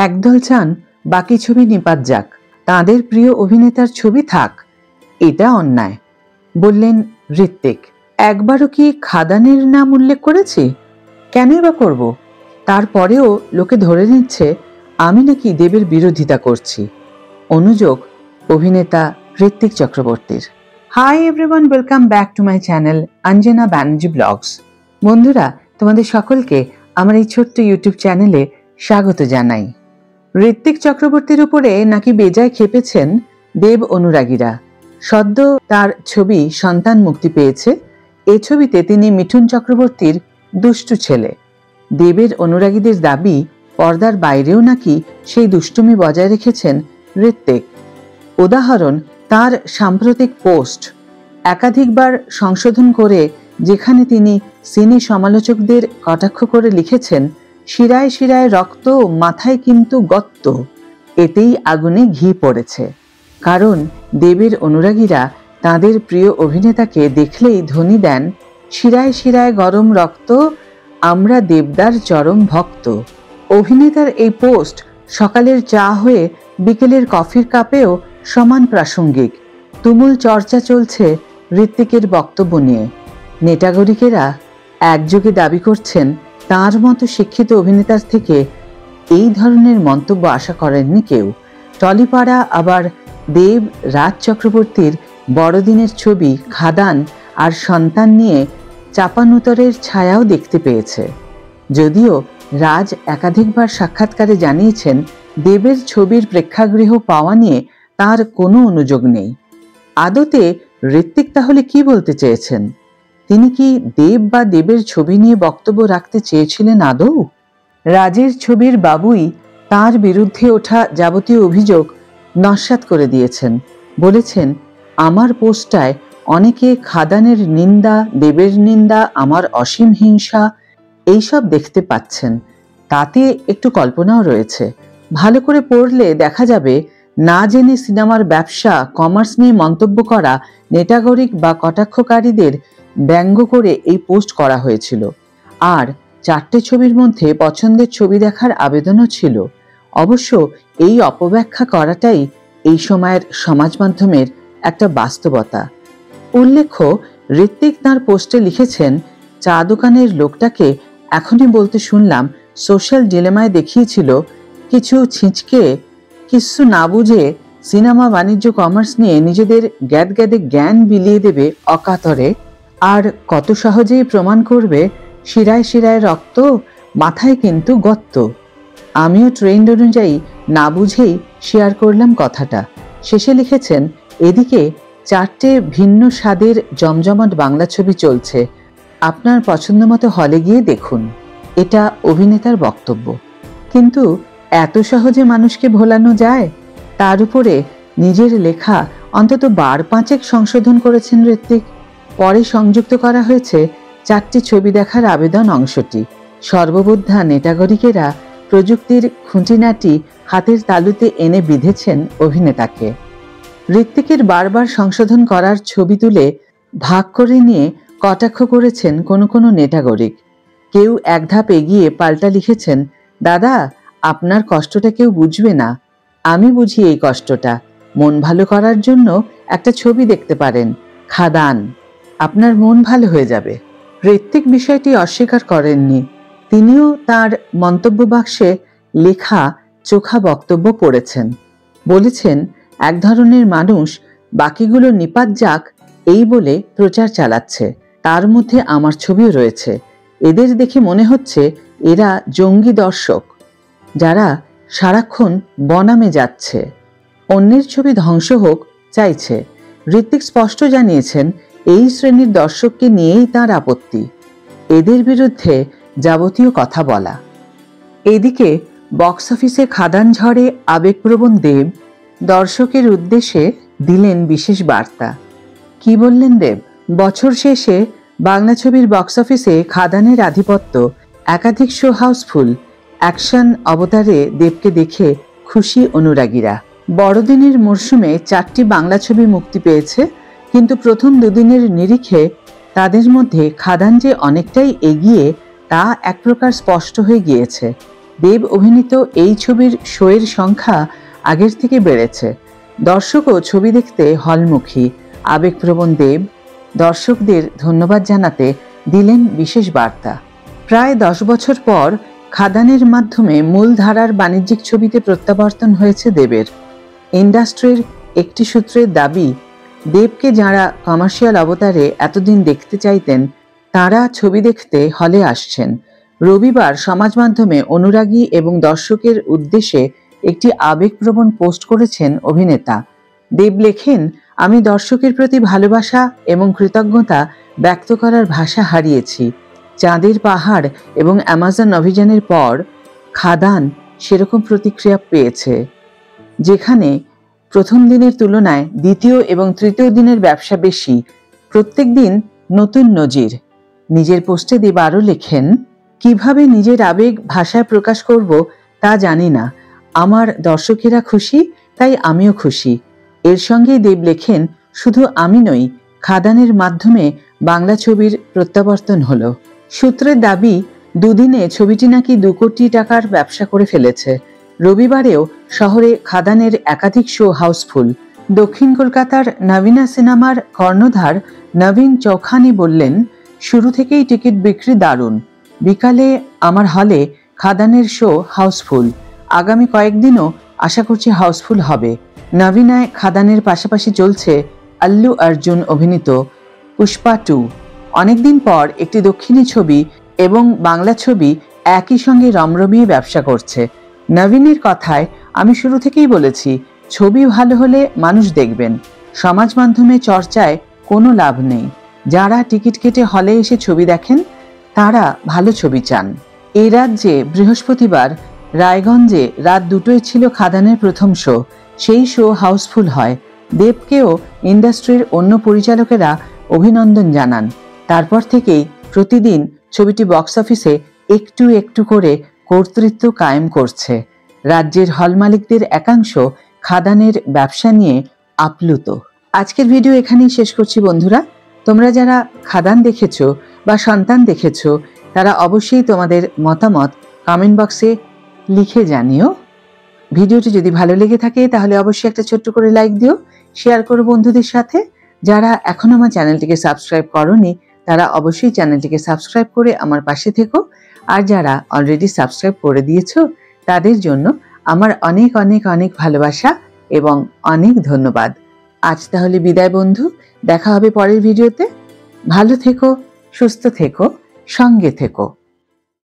একদল চান বাকি ছবি নিপাত যাক, তাঁদের প্রিয় অভিনেতার ছবি থাক, এটা অন্যায়, বললেন ঋত্বিক। একবারও কি খাদানের নাম উল্লেখ করেছি? কেনই বা করব? তারপরেও লোকে ধরে নিচ্ছে আমি নাকি দেবের বিরোধিতা করছি। অনুযোগ অভিনেতা ঋত্বিক চক্রবর্তীর। Hi everyone, welcome back to my channel Anjana Banerjee blogs. বন্ধুরা, তোমাদের সকলকে আমার এই ছোট্ট ইউটিউব চ্যানেলে স্বাগত জানাই। ঋত্বিক চক্রবর্তীর উপরে নাকি বেজায় খেপেছেন দেব অনুরাগীরা। সদ্য তার ছবি সন্তান মুক্তি পেয়েছে। এই ছবিতে তিনি মিঠুন চক্রবর্তীর দুষ্টু ছেলে। দেবের অনুরাগীদের দাবি পর্দার বাইরেও নাকি সেই দুষ্টুমি বজায় রেখেছেন ঋত্বিক। উদাহরণ, তার সাম্প্রতিক পোস্ট একাধিকবার সংশোধন করে, যেখানে তিনি সিনে সমালোচকদের কটাক্ষ করে লিখেছেন, শিরায় শিরায় রক্ত, মাথায় কিন্তু গর্ত। এতেই আগুনে ঘি পড়েছে। কারণ দেবের অনুরাগীরা তাঁদের প্রিয় অভিনেতাকে দেখলেই ধ্বনি দেন, শিরায় শিরায় গরম রক্ত, আমরা দেবদার চরম ভক্ত। অভিনেতার এই পোস্ট সকালের চা হয়ে বিকেলের কফির কাপেও সমান প্রাসঙ্গিক। তুমুল চর্চা চলছে ঋত্বিকের বক্তব্য নিয়ে। নেটাগরিকেরা একযোগে দাবি করছেন তাঁর মতো শিক্ষিত অভিনেতার থেকে এই ধরনের মন্তব্য আশা করেননি কেউ। টলিপাড়া আবার দেব রাজ চক্রবর্তীর বড়দিনের ছবি খাদান আর সন্তান নিয়ে চাপানুতরের ছায়াও দেখতে পেয়েছে। যদিও রাজ একাধিকবার সাক্ষাৎকারে জানিয়েছেন দেবের ছবির প্রেক্ষাগৃহ পাওয়া নিয়ে তার কোনো অনুযোগ নেই। আদতে ঋত্বিক তাহলে কি বলতে চেয়েছেন? তিনি কি দেব বা দেবের ছবি নিয়ে বক্তব্য রাখতে চেয়েছিলেন আদৌ? রাজের ছবির বাবুই তার বিরুদ্ধে ওঠা যাবতীয় অভিযোগ নস্যাৎ করে দিয়েছেন। বলেছেন, আমার পোস্টায় অনেকে খাদানের নিন্দা, দেবের নিন্দা, আমার অসীম হিংসা এইসব দেখতে পাচ্ছেন। তাতে একটু কল্পনাও রয়েছে। ভালো করে পড়লে দেখা যাবে না জেনে সিনেমার ব্যবসা, কমার্স নিয়ে মন্তব্য করা নেটাগরিক বা কটাক্ষকারীদের ব্যঙ্গ করে এই পোস্ট করা হয়েছিল। আর 4টে ছবির মধ্যে পছন্দের ছবি দেখার আবেদনও ছিল। অবশ্য এই অপব্যাখ্যা করাটাই এই সময়ের সমাজ মাধ্যমের একটা বাস্তবতা। উল্লেখ্য, ঋত্বিক তাঁর পোস্টে লিখেছেন, চা দোকানের লোকটাকে এখনই বলতে শুনলাম সোশ্যাল ডিলেমায় দেখিয়েছিল কিছু ছিঁচকে কিচ্ছু না বুঝে সিনেমা, বাণিজ্য, কমার্স নিয়ে নিজেদের গ্যাদগ্যাদে জ্ঞান বিলিয়ে দেবে অকাতরে, আর কত সহজেই প্রমাণ করবে শিরায় শিরায় রক্ত, মাথায় কিন্তু গর্ত। আমিও ট্রেন্ড অনুযায়ী না বুঝেই শেয়ার করলাম কথাটা। শেষে লিখেছেন, এদিকে 4টে ভিন্ন স্বাদের জমজমাট বাংলা ছবি চলছে, আপনার পছন্দ মতো হলে গিয়ে দেখুন। এটা অভিনেতার বক্তব্য। কিন্তু এত সহজে মানুষকে ভোলানো যায়? তার উপরে নিজের লেখা অন্তত 5 সংশোধন করেছেন ঋত্বিক। পরে সংযুক্ত করা হয়েছে 4টি ছবি দেখার আবেদন অংশটি। সর্ববোদ্ধা নেটাগরিকেরা প্রযুক্তির খুঁটিনাটি হাতের তালুতে এনে বিঁধেছেন অভিনেতাকে। ঋত্বিকের বারবার সংশোধন করার ছবি তুলে ভাগ করে নিয়ে কটাক্ষ করেছেন কোনো কোনো নেটাগরিক। কেউ এক ধাপ এগিয়ে পাল্টা লিখেছেন, দাদা, আপনার কষ্টটা কেউ বুঝবে না, আমি বুঝি এই কষ্টটা। মন ভালো করার জন্য একটা ছবি দেখতে পারেন, খাদান, আপনার মন ভালো হয়ে যাবে। ঋত্বিক বিষয়টি অস্বীকার করেননি। তিনিও তার মন্তব্য বাক্সে লেখা চোখা বক্তব্য পড়েছেন। বলেছেন, এক ধরনের মানুষ বাকিগুলো নিপাত যাক এই বলে প্রচার চালাচ্ছে, তার মধ্যে আমার ছবিও রয়েছে। এদের দেখে মনে হচ্ছে এরা জঙ্গি দর্শক, যারা সারাক্ষণ বনামে যাচ্ছে, অন্যের ছবি ধ্বংস হোক চাইছে। ঋত্বিক স্পষ্ট জানিয়েছেন, এই শ্রেণীর দর্শককে নিয়েই তাঁর আপত্তি, এদের বিরুদ্ধে যাবতীয় কথা বলা। এদিকে বক্স অফিসে খাদান ঝড়ে আবেগপ্রবণ দেব দর্শকের উদ্দেশ্যে দিলেন বিশেষ বার্তা। কি বললেন দেব? বছর শেষে বাংলা ছবির বক্স অফিসে খাদানের আধিপত্য, একাধিক শো হাউসফুল, অ্যাকশন অবতারে দেবকে দেখে খুশি অনুরাগীরা। বড়দিনের মরশুমে 4টি বাংলা ছবি মুক্তি পেয়েছে, কিন্তু প্রথম দুদিনের নিরিখে তাদের মধ্যে খাদান যে অনেকটাই এগিয়ে তা এক প্রকার স্পষ্ট হয়ে গিয়েছে। দেব অভিনীত এই ছবির শোয়ের সংখ্যা আগের থেকে বেড়েছে। দর্শকও ছবি দেখতে হলমুখী। আবেগপ্রবণ দেব দর্শকদের ধন্যবাদ জানাতে দিলেন বিশেষ বার্তা। প্রায় 10 বছর পর খাদানের মাধ্যমে মূলধারার বাণিজ্যিক ছবিতে প্রত্যাবর্তন হয়েছে দেবের। ইন্ডাস্ট্রির একটি সূত্রের দাবি, দেবকে যাঁরা কমার্শিয়াল অবতারে এতদিন দেখতে চাইতেন তাঁরা ছবি দেখতে হলে আসছেন। রবিবার সমাজ মাধ্যমে অনুরাগী এবং দর্শকের উদ্দেশ্যে একটি আবেগপ্রবণ পোস্ট করেছেন অভিনেতা। দেব লেখেন, আমি দর্শকের প্রতি ভালোবাসা এবং কৃতজ্ঞতা ব্যক্ত করার ভাষা হারিয়েছি। চাঁদের পাহাড় এবং অ্যামাজন অভিযানের পর খাদান সেরকম প্রতিক্রিয়া পেয়েছে, যেখানে প্রথম দিনের তুলনায় দ্বিতীয় এবং তৃতীয় দিনের ব্যবসা বেশি। প্রত্যেক দিন নতুন নজির। নিজের পোস্টে দেব আরও লেখেন, কিভাবে নিজের আবেগ ভাষায় প্রকাশ করব তা জানি না। আমার দর্শকেরা খুশি, তাই আমিও খুশি। এর সঙ্গেই দেব লেখেন, শুধু আমি নই, খাদানের মাধ্যমে বাংলা ছবির প্রত্যাবর্তন হলো। সূত্রের দাবি, দুদিনে ছবিটি নাকি 2 কোটি টাকার ব্যবসা করে ফেলেছে। রবিবারেও শহরে খাদানের একাধিক শো হাউসফুল। দক্ষিণ কলকাতার নবীনা সিনেমার কর্ণধার নবীন চৌখানি বললেন, শুরু থেকেই টিকিট বিক্রি দারুণ। বিকালে আমার হলে খাদানের শো হাউসফুল। আগামী কয়েকদিনও আশা করছি হাউসফুল হবে। নবীনায় খাদানের পাশাপাশি চলছে আল্লু অর্জুন অভিনীত পুষ্পা 2। অনেকদিন পর একটি দক্ষিণী ছবি এবং বাংলা ছবি একই সঙ্গে রমরমিয়ে ব্যবসা করছে। নবীনের কথায়, আমি শুরু থেকেই বলেছি, ছবি ভালো হলে মানুষ দেখবেন। সমাজ মাধ্যমে চর্চায় কোনো লাভ নেই। যারা টিকিট কেটে হলে এসে ছবি দেখেন তারা ভালো ছবি চান। এই রাজ্যে বৃহস্পতিবার রায়গঞ্জে রাত 2টোয় ছিল খাদানের প্রথম শো। সেই শো হাউসফুল হয়। দেবকেও ইন্ডাস্ট্রির অন্য পরিচালকেরা অভিনন্দন জানান। তারপর থেকেই প্রতিদিন ছবিটি বক্স অফিসে একটু একটু করে কর্তৃত্ব কায়েম করছে। রাজ্যের হল মালিকদের একাংশ খাদানের ব্যবসা নিয়ে আপ্লুত। আজকের ভিডিও এখানেই শেষ করছি বন্ধুরা। তোমরা যারা খাদান দেখেছো বা সন্তান দেখেছো তারা অবশ্যই তোমাদের মতামত কমেন্ট বক্সে লিখে জানিও। ভিডিওটি যদি ভালো লেগে থাকে তাহলে অবশ্যই একটা ছোট্ট করে লাইক দিও, শেয়ার করো বন্ধুদের সাথে। যারা এখনো আমার চ্যানেলটিকে সাবস্ক্রাইব করোনি তারা অবশ্যই চ্যানেলটিকে সাবস্ক্রাইব করে আমার পাশে থেকো। আর যারা অলরেডি সাবস্ক্রাইব করে দিয়েছো তাদের জন্য আমার অনেক অনেক অনেক ভালোবাসা এবং অনেক ধন্যবাদ। আজ তাহলে বিদায় বন্ধু, দেখা হবে পরের ভিডিওতে। ভালো থেকো, সুস্থ থেকো, সঙ্গে থেকো।